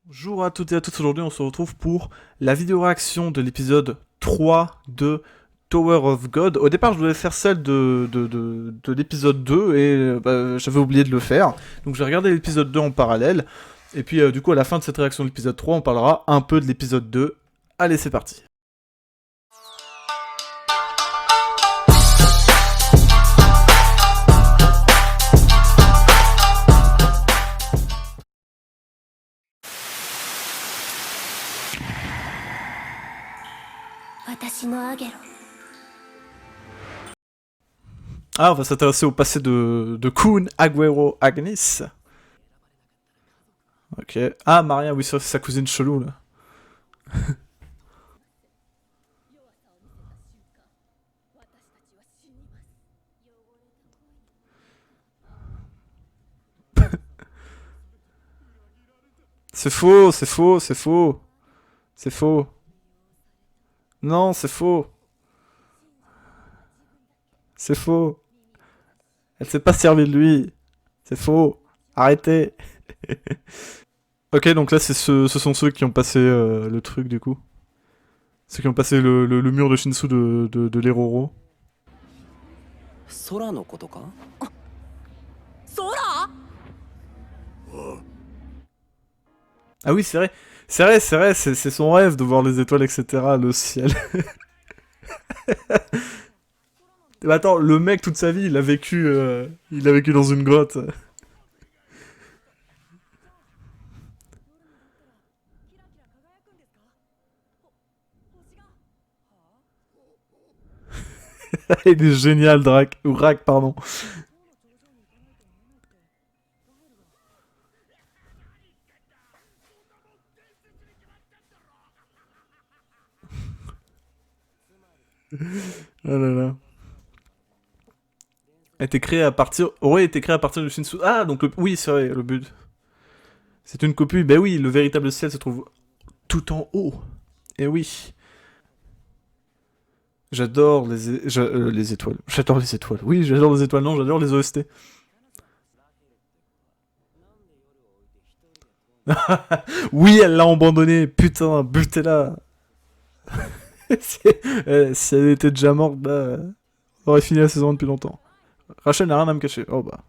Bonjour à toutes et à tous, aujourd'hui on se retrouve pour la vidéo réaction de l'épisode 3 de Tower of God. Au départ je devais faire celle de l'épisode 2 et j'avais oublié de le faire. Donc j'ai regardé l'épisode 2 en parallèle. Et puis du coup à la fin de cette réaction de l'épisode 3 on parlera un peu de l'épisode 2. Allez c'est parti. Ah, on va s'intéresser au passé de Kun Agüero Agnis. Ok. Ah, Maria, oui, c'est sa cousine chelou, là. C'est faux, c'est faux, c'est faux. C'est faux. Non, c'est faux. C'est faux. Elle s'est pas servie de lui. C'est faux. Arrêtez. Ok, donc là, ce sont ceux qui ont passé le truc, du coup. Ceux qui ont passé le mur de Shinsu de l'Eroro. Ah oui, c'est vrai. C'est vrai, c'est son rêve de voir les étoiles, etc., le ciel. Mais attends, le mec, toute sa vie, il a vécu dans une grotte. Il est génial, Drac. Ou Rack, pardon. Oh là là. A été créé à partir... aurait été créé à partir du Shinsu... Ah, donc oui, c'est vrai, le but. C'est une copie. Ben oui, le véritable ciel se trouve tout en haut. Et oui. J'adore les étoiles. J'adore les étoiles. Oui, j'adore les étoiles. Non, j'adore les OST. Oui, elle l'a abandonné. Putain, butez-la. Si elle était déjà morte, bah, on aurait fini la saison depuis longtemps. Rachel n'a rien à me cacher. Oh bah.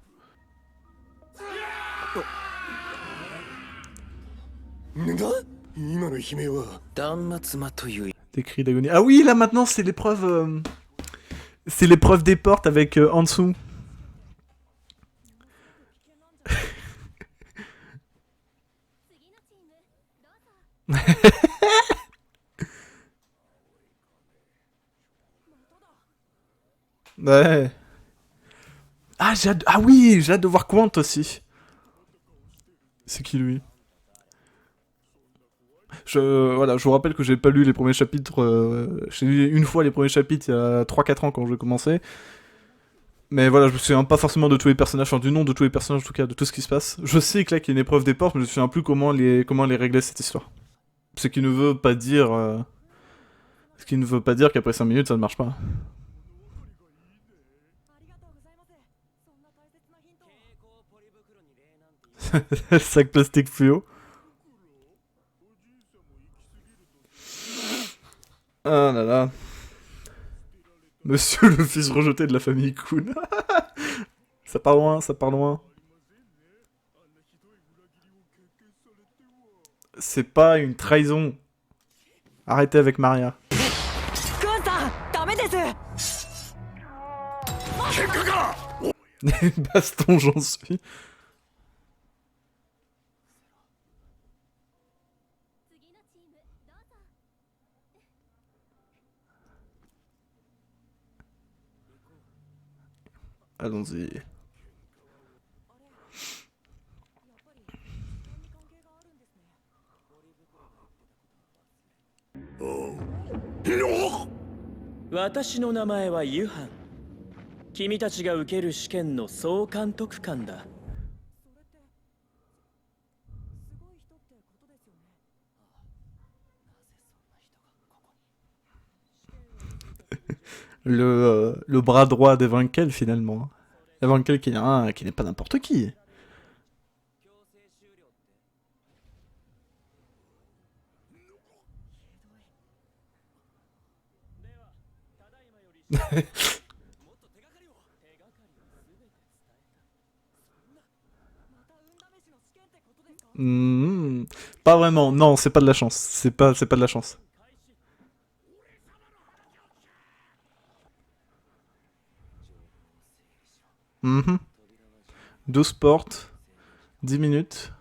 Des cris d'agonie. Ah oui, là maintenant c'est l'épreuve. C'est l'épreuve des portes avec Hansu. Ouais. Ah oui, j'ai hâte de voir Quant aussi. C'est qui lui? Voilà, je vous rappelle que j'ai pas lu les premiers chapitres. J'ai lu une fois les premiers chapitres il y a 3-4 ans quand je commençais. Mais voilà, je me souviens pas forcément de tous les personnages, enfin du nom de tous les personnages en tout cas, de tout ce qui se passe. Je sais que là qu'il y a une épreuve des portes, mais je me souviens plus comment les régler cette histoire. Ce qui ne veut pas dire... ce qui ne veut pas dire qu'après 5 minutes ça ne marche pas. Sac plastique fluo. Ah là là. Monsieur le fils rejeté de la famille Kun. Ça part loin, ça part loin. C'est pas une trahison. Arrêtez avec Maria. Baston, j'en suis. Allons-y. Le bras droit d'Evankel finalement. Evankel qui n'est pas n'importe qui. Hmm, pas vraiment, non, c'est pas de la chance. C'est pas de la chance. Mhm. 12 portes, 10 minutes.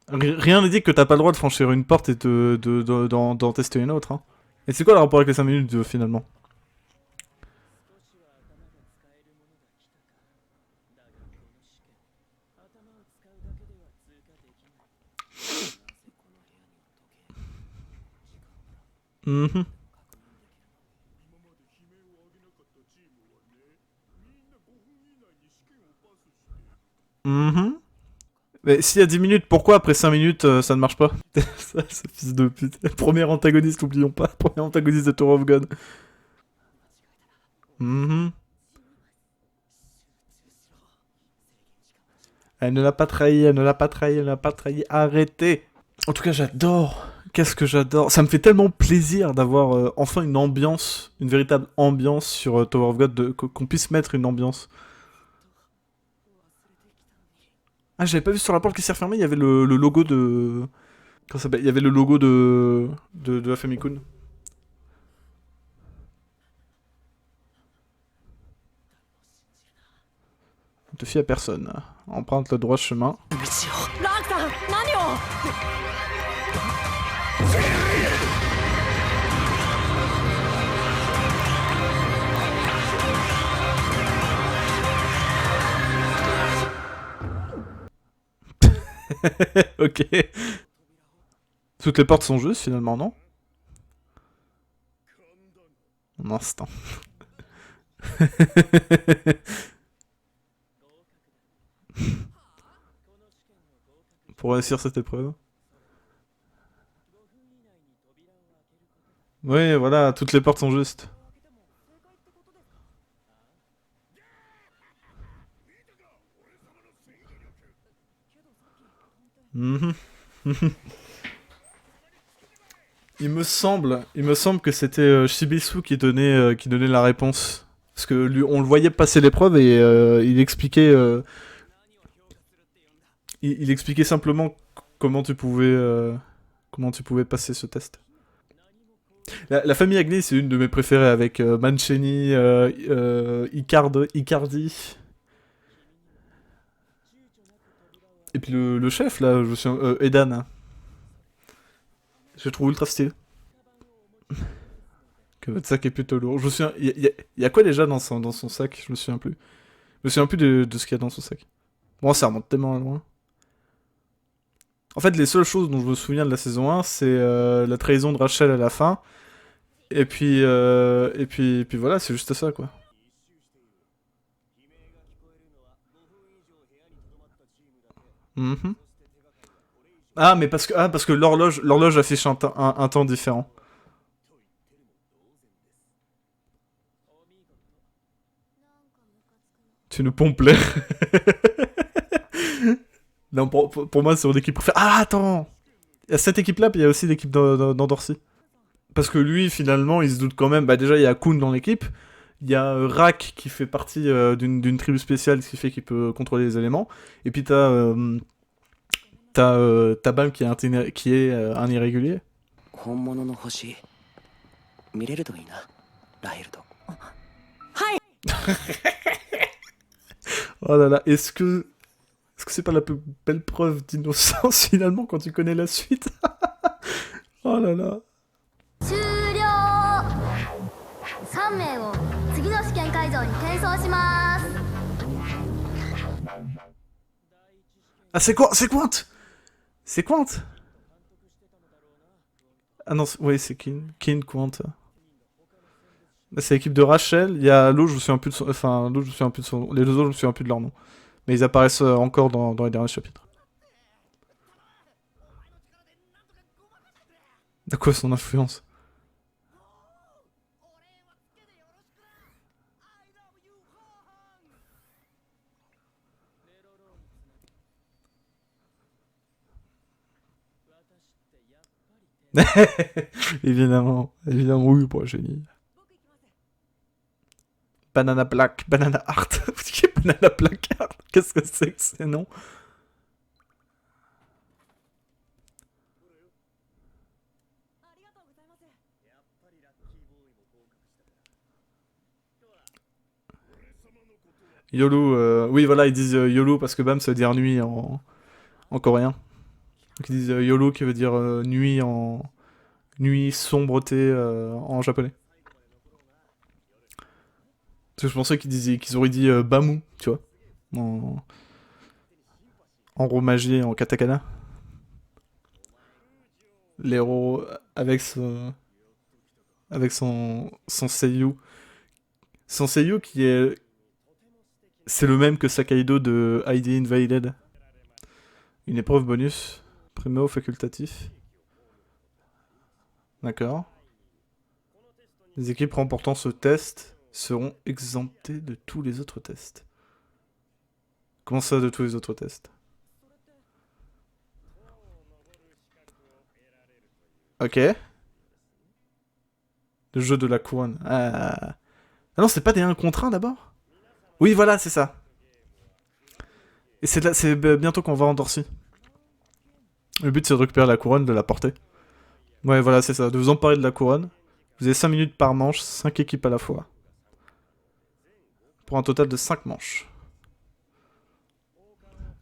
Rien ne dit que t'as pas le droit de franchir une porte et d'en tester une autre. Hein. Et c'est quoi le rapport avec les 5 minutes finalement? Mhm. Mhm. Mais s'il y a 10 minutes, pourquoi après 5 minutes ça ne marche pas? Ça, ce fils de pute. Premier antagoniste, oublions pas. Premier antagoniste de Tower of God. Mhm. Elle ne l'a pas trahi, elle ne l'a pas trahi, elle ne l'a pas trahi. Arrêtez! En tout cas, j'adore. Qu'est-ce que j'adore. Ça me fait tellement plaisir d'avoir enfin une ambiance, une véritable ambiance sur Tower of God, qu'on puisse mettre une ambiance. Ah, j'avais pas vu sur la porte qui s'est refermée, il y avait le logo de. Comment ça s'appelle? Il y avait le logo de la Famicom. Ne te fie à personne. Emprunte le droit chemin. Ok. Toutes les portes sont justes finalement, non? Un instant. Pour réussir cette épreuve. Oui, voilà, toutes les portes sont justes. Mhm. Il me semble que c'était Shibisu qui donnait la réponse. Parce que lui, on le voyait passer l'épreuve et il expliquait simplement comment tu pouvais passer ce test. La famille Agni, c'est une de mes préférées avec Mancini, Icardi. Et puis le chef, là, je suis Edan. Hein. Je le trouve ultra stylé. Que votre sac est plutôt lourd. Je me souviens, il y a quoi déjà dans son sac? Je me souviens plus. Je me souviens plus de ce qu'il y a dans son sac. Bon, ça remonte tellement loin. En fait, les seules choses dont je me souviens de la saison 1, c'est la trahison de Rachel à la fin. Et puis voilà, c'est juste ça, quoi. Mhm. Ah, parce que l'horloge affiche un temps différent. Tu nous pompes l'air. Non, pour moi, c'est mon équipe préférée. Ah, attends! Il y a cette équipe-là, puis il y a aussi l'équipe d'Andorcy. Parce que lui, finalement, il se doute quand même. Bah, déjà, il y a Kun dans l'équipe. Il y a Rak qui fait partie d'une tribu spéciale, ce qui fait qu'il peut contrôler les éléments. Et puis t'as Bam qui est un irrégulier. Oh là là, est-ce que c'est pas la plus belle preuve d'innocence finalement quand tu connais la suite? Oh là là. あ、c'est Quant! C'est Quant! Ah non, oui, c'est Kin Quant. Bah, c'est l'équipe de Rachel. Il y a l'autre, je me souviens plus de son. Enfin, l'autre, je me souviens plus de son. Les deux autres, je me souviens plus de leur nom. Mais ils apparaissent encore dans les derniers chapitres. De quoi son influence? Évidemment, évidemment, oui, bon, génie. Banana Black, Banana Art. Banana Black Art. Qu'est-ce que c'est que ces noms? YOLO, oui, voilà, ils disent YOLO parce que BAM ça veut dire nuit en coréen. Donc ils disent YOLO qui veut dire nuit en. Nuit, sombreté en japonais. Parce que je pensais qu'ils auraient dit Bamu, tu vois. En, en romagier, en katakana. L'héros avec son. Avec son seiyuu. Son seiyuu qui est. C'est le même que Sakaido de ID Invaded. Une épreuve bonus. Primo facultatif. D'accord. Les équipes remportant ce test seront exemptées de tous les autres tests. Comment ça, de tous les autres tests? Ok. Le jeu de la couronne. Ah non, c'est pas des 1 contre 1 d'abord? Oui, voilà, c'est ça. Et c'est bientôt qu'on va en Dorcy. Le but, c'est de récupérer la couronne, de la porter. Ouais, voilà, c'est ça. De vous emparer de la couronne. Vous avez 5 minutes par manche, 5 équipes à la fois. Pour un total de 5 manches.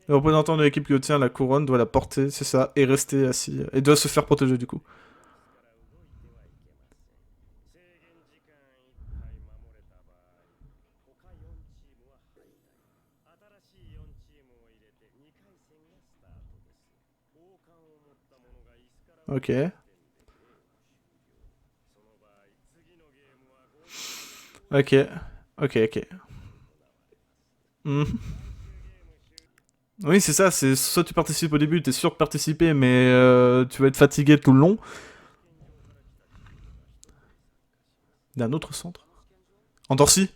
Le représentant de l'équipe qui obtient la couronne doit la porter, c'est ça, et rester assis. Et doit se faire protéger du coup. Ok. Ok. Ok, ok. Hmm. Oui, c'est ça, c'est soit tu participes au début, t'es sûr de participer, mais tu vas être fatigué tout le long. D'un autre centre. Endorsi.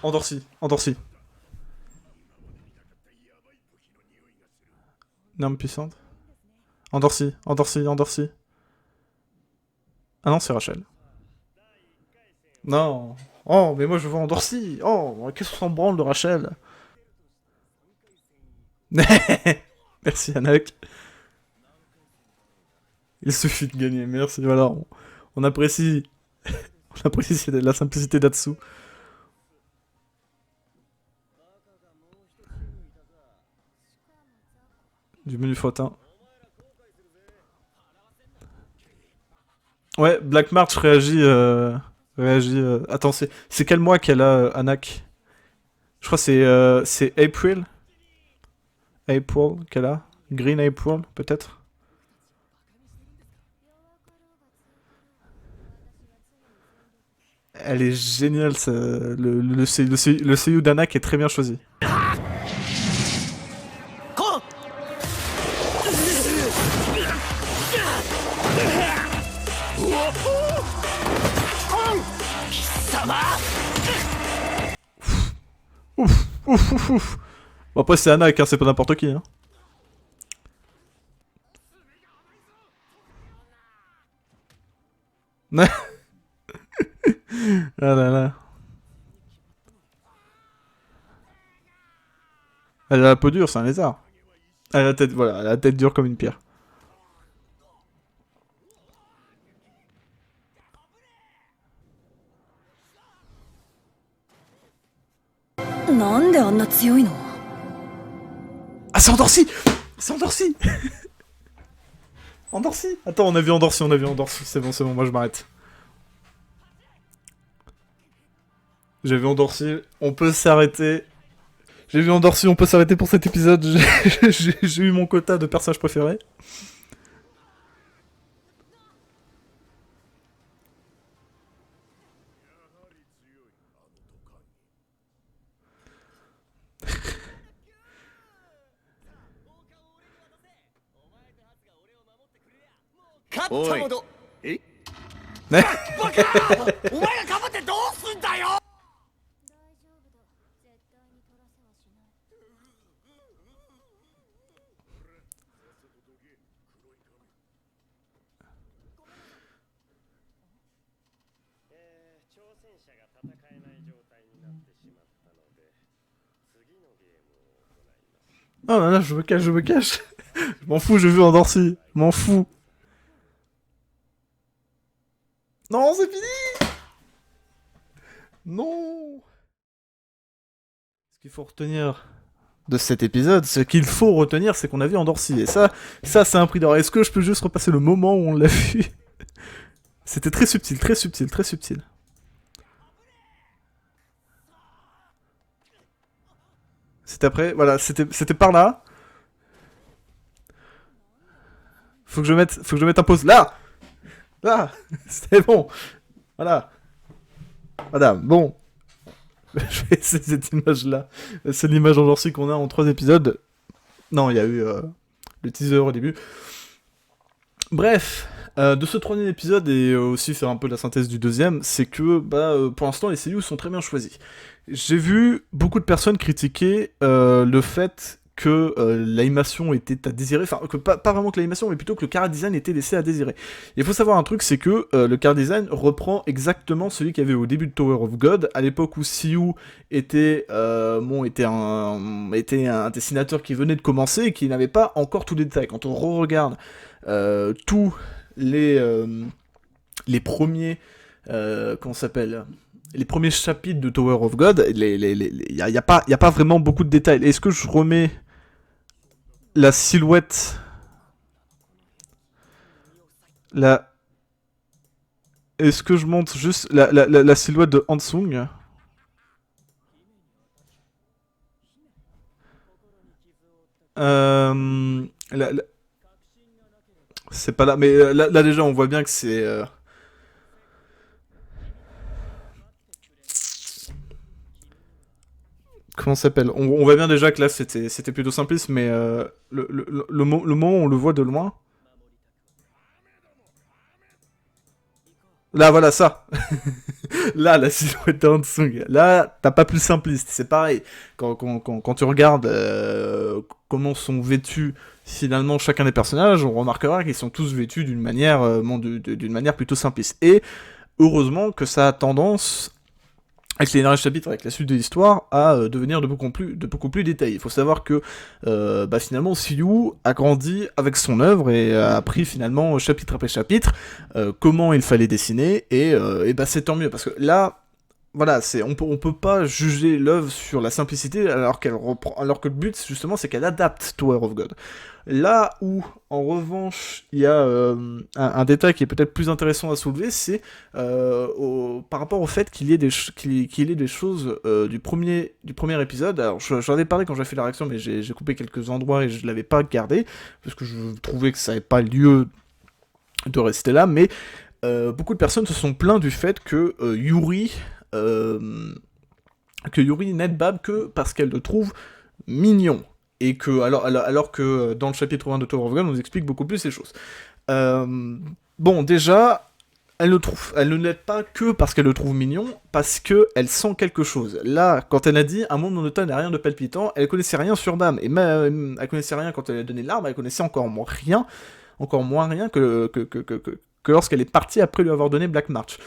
Endorsi. Endorsi. Une arme puissante. Endorsi. Endorsi. Endorsi. Ah non, c'est Rachel. Non. Oh, mais moi je veux Endorsi. Oh, qu'est-ce qu'on s'en branle de Rachel? Merci Anak. Il suffit de gagner, merci. Voilà, on apprécie, on apprécie la simplicité d'Atsu. Du menu x1. Ouais, Black March réagit. Réagit. Attends, c'est quel mois qu'elle a, Anak? Je crois que c'est April. April qu'elle a. Green April, peut-être. Elle est géniale, ça. Le seiyuu d'Anak est très bien choisi. Ouf, ouf, ouf, ouf. Bon, après, c'est Anak, hein, c'est pas n'importe qui. Hein. Ah là là. Elle a la peau dure, c'est un lézard. Elle a la tête, voilà, elle a la tête dure comme une pierre. Ah, c'est endorci. C'est endorci. Endorci. Attends, on a vu endorci, on a vu endorci. C'est bon, moi je m'arrête. J'ai vu endorci, on peut s'arrêter. J'ai vu endorci, on peut s'arrêter pour cet épisode. J'ai eu mon quota de personnages préférés. Oh là là, je me cache, je me cache. Je m'en fous, je veux en Dorcy. Je m'en fous. Non, c'est fini. Non. Ce qu'il faut retenir de cet épisode, ce qu'il faut retenir, c'est qu'on a vu Endorsi. Et ça c'est un prix d'or. Est-ce que je peux juste repasser le moment où on l'a vu? C'était très subtil, très subtil, très subtil. C'était après, voilà, c'était par là. Faut que je mette un pause. Là! Là! C'était bon. Voilà. Voilà, bon. Je vais essayer cette image-là. C'est l'image Endorsi qu'on a en 3 épisodes. Non, il y a eu le teaser au début. Bref, de ce troisième épisode, et aussi faire un peu la synthèse du deuxième, c'est que pour l'instant les CU sont très bien choisis. J'ai vu beaucoup de personnes critiquer le fait que l'animation était à désirer, enfin que pas vraiment que l'animation, mais plutôt que le chara design était laissé à désirer. Il faut savoir un truc, c'est que le chara design reprend exactement celui qu'il y avait au début de Tower of God, à l'époque où Siu était un dessinateur qui venait de commencer et qui n'avait pas encore tous les détails. Quand on re-regarde tous les premiers comment ça s'appelle, les premiers chapitres de Tower of God, y a pas vraiment beaucoup de détails. Est-ce que je remets la silhouette, la est-ce que je montre juste la silhouette de Hansung? C'est pas là, mais là déjà on voit bien que c'est comment ça s'appelle, on voit bien déjà que là c'était plutôt simpliste, mais le moment où on le voit de loin. Là, voilà ça. Là, la silhouette de Hansung. Là, t'as pas plus simpliste. C'est pareil. Quand tu regardes comment sont vêtus finalement chacun des personnages, on remarquera qu'ils sont tous vêtus d'une manière, d'une manière plutôt simpliste. Et heureusement que ça a tendance, avec les derniers chapitres, avec la suite de l'histoire, à devenir de beaucoup plus détaillé. Il faut savoir que finalement, Siyu a grandi avec son œuvre et a appris finalement chapitre après chapitre comment il fallait dessiner, et c'est tant mieux parce que là, voilà, on peut pas juger l'œuvre sur la simplicité alors que le but justement c'est qu'elle adapte Tower of God. Là où, en revanche, il y a un détail qui est peut-être plus intéressant à soulever, c'est par rapport au fait qu'il y ait des choses du premier épisode. Alors, j'en avais parlé quand j'ai fait la réaction, mais j'ai coupé quelques endroits et je l'avais pas gardé, parce que je trouvais que ça n'avait pas lieu de rester là, mais beaucoup de personnes se sont plaints du fait euh, que Yuri n'aide Bab que parce qu'elle le trouve mignon. Et que, alors que dans le chapitre 1 de Tower of God, on nous explique beaucoup plus les choses. Bon, déjà, elle ne l'aide pas que parce qu'elle le trouve mignon, parce qu'elle sent quelque chose. Là, quand elle a dit un monde non automne n'a rien de palpitant, elle connaissait rien sur Bam, et même elle connaissait rien quand elle a donné l'arme, elle connaissait encore moins rien que lorsqu'elle est partie après lui avoir donné Black March.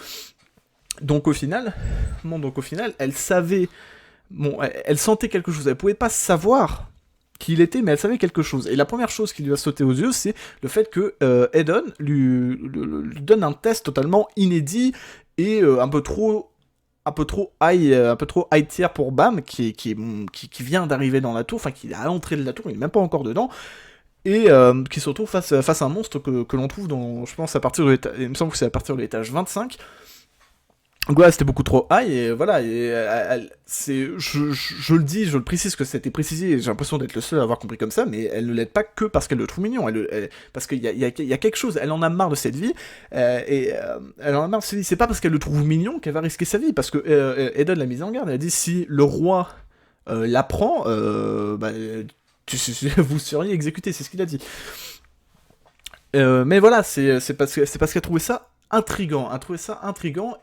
Donc au final, elle savait, bon, elle sentait quelque chose. Elle pouvait pas savoir qui il était, mais elle savait quelque chose. Et la première chose qui lui a sauté aux yeux, c'est le fait que Eden lui donne un test totalement inédit et un peu trop high tier pour Bam, qui vient d'arriver dans la tour, enfin qui est à l'entrée de la tour, il n'est même pas encore dedans, et qui se retrouve face à un monstre que l'on trouve dans, je pense, il me semble que c'est à partir de l'étage 25. Ouais, c'était beaucoup trop high, et voilà, et je le dis, je le précise que c'était précisé, et j'ai l'impression d'être le seul à avoir compris comme ça, mais elle ne l'aide pas que parce qu'elle le trouve mignon, parce qu'il y a quelque chose, elle en a marre de cette vie, elle en a marre de cette vie, c'est pas parce qu'elle le trouve mignon qu'elle va risquer sa vie, parce que Eden l'a mise en garde, elle a dit si le roi l'apprend, vous seriez exécuté, c'est ce qu'il a dit. Mais voilà, c'est parce qu'elle trouvait ça intrigant,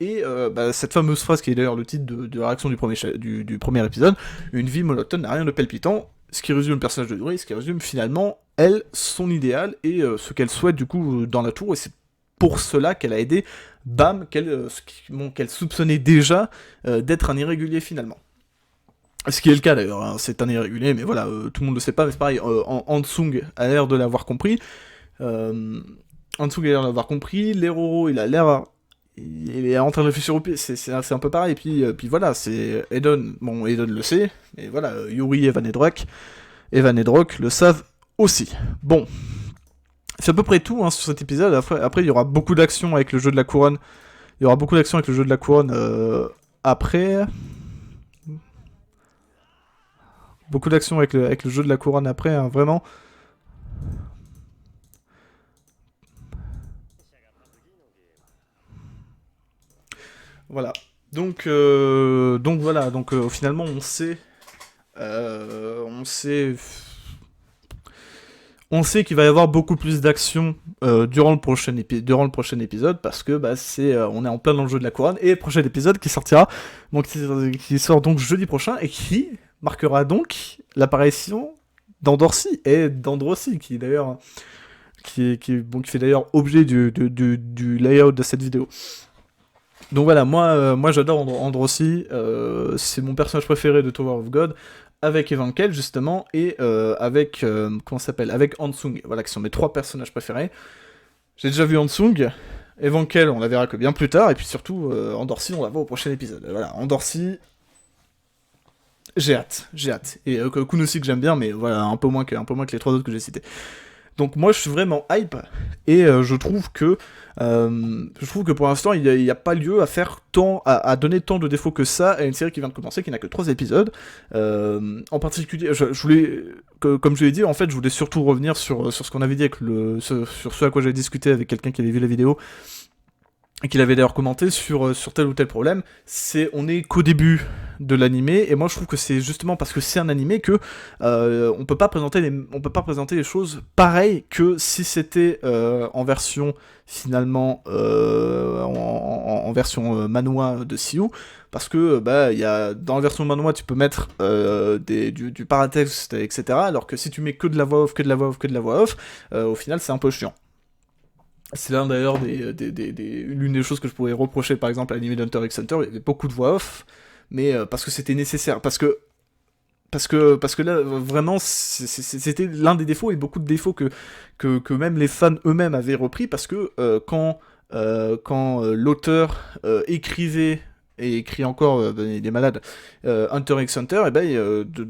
et cette fameuse phrase qui est d'ailleurs le titre de la réaction du premier épisode, une vie monotone n'a rien de palpitant, ce qui résume le personnage de Yuri, ce qui résume finalement elle, son idéal, et ce qu'elle souhaite du coup dans la tour, et c'est pour cela qu'elle a aidé Bam, qu'elle soupçonnait déjà d'être un irrégulier finalement. Ce qui est le cas d'ailleurs, hein, c'est un irrégulier, mais voilà, tout le monde le sait pas, mais c'est pareil, Hansung a l'air de l'avoir compris, Hansung a l'air de l'avoir compris, Leroro il est en train de réfléchir au pied, c'est un peu pareil, puis voilà, c'est Eden, bon, Eden le sait, mais voilà, Yuri et Evan et Drock le savent aussi. Bon, c'est à peu près tout hein, sur cet épisode, après il y aura beaucoup d'action avec le jeu de la couronne, après... Beaucoup d'action avec le jeu de la couronne après, hein, vraiment. Voilà. Donc voilà. Donc finalement, on sait qu'il va y avoir beaucoup plus d'action durant le prochain épisode parce que on est en plein dans le jeu de la couronne et le prochain épisode qui sortira, donc qui sort donc jeudi prochain et qui marquera donc l'apparition d'Andorsi et d'Androssi qui d'ailleurs qui fait d'ailleurs objet du layout de cette vidéo. Donc voilà, moi j'adore Androssi, c'est mon personnage préféré de Tower of God, avec Evankel justement, et avec Hansung, voilà, qui sont mes 3 personnages préférés. J'ai déjà vu Hansung, Evankel on la verra que bien plus tard, et puis surtout Andorsi on la voit au prochain épisode. Voilà, Andorsi, j'ai hâte. Et Kun aussi que j'aime bien, mais voilà, un peu moins que les 3 autres que j'ai cités. Donc moi je suis vraiment hype, et je trouve que pour l'instant il n'y a pas lieu à donner tant de défauts que ça à une série qui vient de commencer, qui n'a que 3 épisodes. En particulier, je voulais, comme je l'ai dit, en fait je voulais surtout revenir sur ce qu'on avait dit, sur ce à quoi j'avais discuté avec quelqu'un qui avait vu la vidéo, et qu'il avait d'ailleurs commenté sur tel ou tel problème. On est qu'au début de l'animé, et moi je trouve que c'est justement parce que c'est un animé que on peut pas présenter les choses pareilles que si c'était en version finalement en version manhwa de Siou, parce que dans la version manhwa tu peux mettre du paratexte, etc., alors que si tu mets que de la voix off, au final c'est un peu chiant. C'est l'un d'ailleurs l'une des choses que je pourrais reprocher par exemple à l'anime d'Hunter x Hunter. Il y avait beaucoup de voix off, mais parce que c'était nécessaire, parce que là vraiment c'était l'un des défauts, et beaucoup de défauts que même les fans eux-mêmes avaient repris, parce que quand l'auteur écrivait et écrit encore, il est malade, Hunter x Hunter, et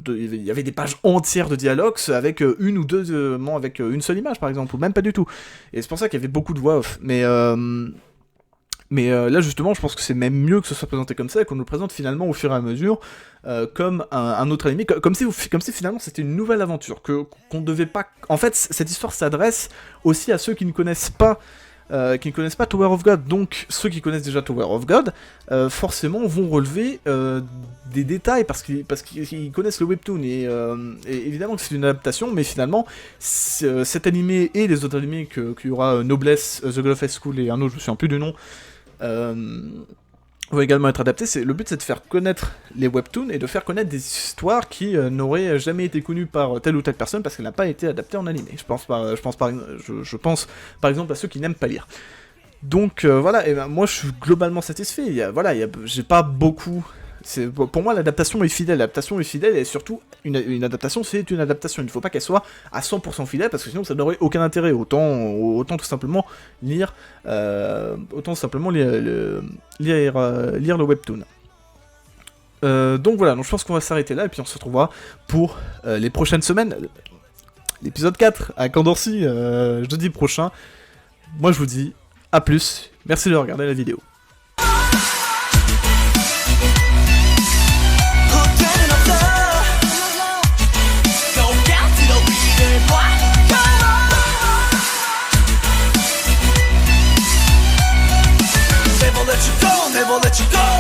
il y avait des pages entières de dialogues avec une ou deux, avec une seule image par exemple, ou même pas du tout. Et c'est pour ça qu'il y avait beaucoup de voix off. Mais là justement, je pense que c'est même mieux que ce soit présenté comme ça, et qu'on nous le présente finalement au fur et à mesure, comme un autre anime, comme si finalement c'était une nouvelle aventure, qu'on devait pas... En fait, cette histoire s'adresse aussi à ceux qui ne connaissent pas Tower of God. Donc ceux qui connaissent déjà Tower of God forcément vont relever des détails parce qu'ils connaissent le webtoon, et évidemment que c'est une adaptation, mais finalement cet animé et les autres animés qu'il y aura, Noblesse, The God of High School et un autre, je me souviens plus du nom, vont également être adaptés. Le but c'est de faire connaître les webtoons et de faire connaître des histoires qui n'auraient jamais été connues par telle ou telle personne parce qu'elle n'a pas été adaptée en animé. Je pense par exemple à ceux qui n'aiment pas lire. Donc voilà, et moi je suis globalement satisfait. J'ai pas beaucoup... Pour moi l'adaptation est fidèle, et surtout une adaptation c'est une adaptation, il ne faut pas qu'elle soit à 100% fidèle, parce que sinon ça n'aurait aucun intérêt, autant tout simplement lire le webtoon. Donc voilà, donc je pense qu'on va s'arrêter là, et puis on se retrouvera pour les prochaines semaines, l'épisode 4 à Andorsi jeudi prochain. Moi je vous dis à plus, merci de regarder la vidéo. Never let you go.